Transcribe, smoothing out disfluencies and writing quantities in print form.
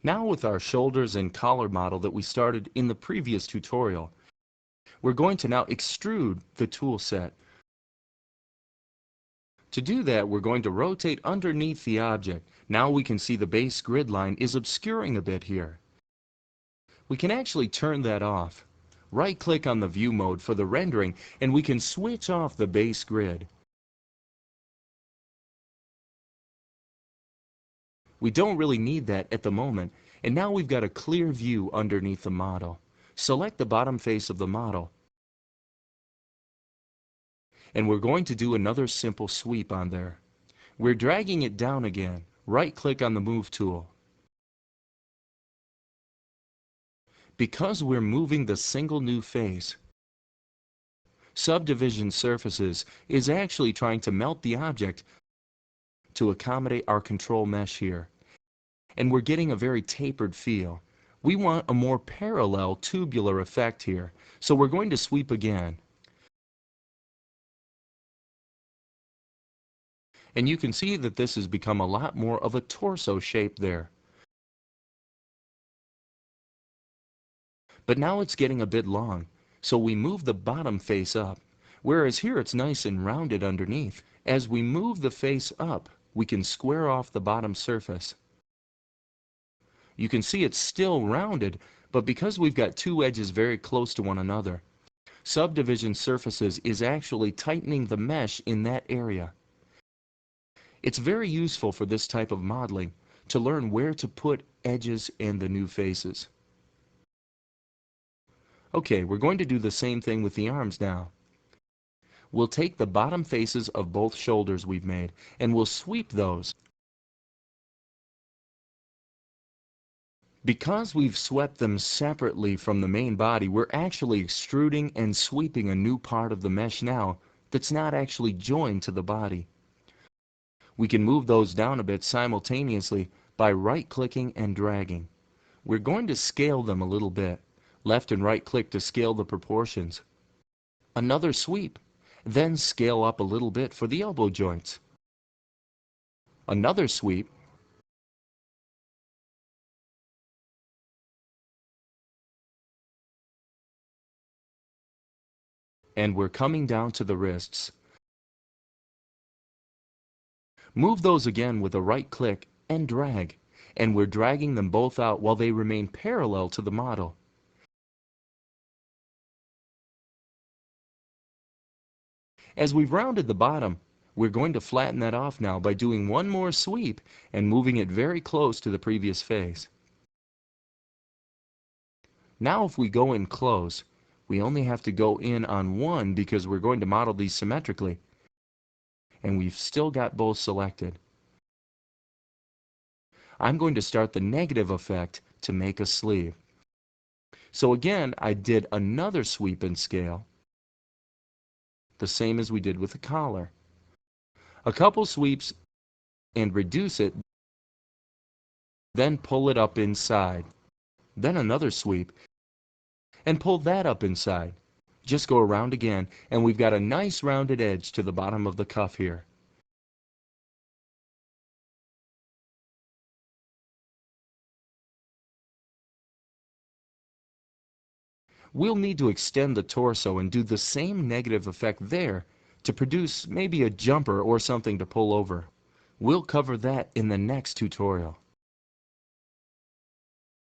Now with our shoulders and collar model that we started in the previous tutorial, we're going to now extrude the tool set. To do that, we're going to rotate underneath the object. Now we can see the base grid line is obscuring a bit here. We can actually turn that off. Right-click on the view mode for the rendering, and we can switch off the base grid. We don't really need that at the moment, and now we've got a clear view underneath the model. Select the bottom face of the model, and we're going to do another simple sweep on there. We're dragging it down again. Right-click on the Move tool. Because we're moving the single new face, Subdivision Surfaces is actually trying to melt the object to accommodate our control mesh here. And we're getting a very tapered feel. We want a more parallel tubular effect here, so we're going to sweep again. And you can see that this has become a lot more of a torso shape there. But now it's getting a bit long, so we move the bottom face up, whereas here it's nice and rounded underneath. As we move the face up, we can square off the bottom surface. You can see it's still rounded, but because we've got two edges very close to one another, Subdivision Surfaces is actually tightening the mesh in that area. It's very useful for this type of modeling to learn where to put edges and the new faces. Okay, we're going to do the same thing with the arms now. We'll take the bottom faces of both shoulders we've made, and we'll sweep those. Because we've swept them separately from the main body, we're actually extruding and sweeping a new part of the mesh now that's not actually joined to the body. We can move those down a bit simultaneously by right-clicking and dragging. We're going to scale them a little bit. Left and right click to scale the proportions. Another sweep. Then scale up a little bit for the elbow joints. Another sweep. And we're coming down to the wrists. Move those again with a right click and drag. And we're dragging them both out while they remain parallel to the model. As we've rounded the bottom, we're going to flatten that off now by doing one more sweep and moving it very close to the previous face. Now if we go in close, we only have to go in on one because we're going to model these symmetrically. And we've still got both selected. I'm going to start the negative effect to make a sleeve. So again, I did another sweep and scale, the same as we did with the collar. A couple sweeps and reduce it, then pull it up inside. Then another sweep and pull that up inside. Just go around again and we've got a nice rounded edge to the bottom of the cuff here. We'll need to extend the torso and do the same negative effect there to produce maybe a jumper or something to pull over. We'll cover that in the next tutorial.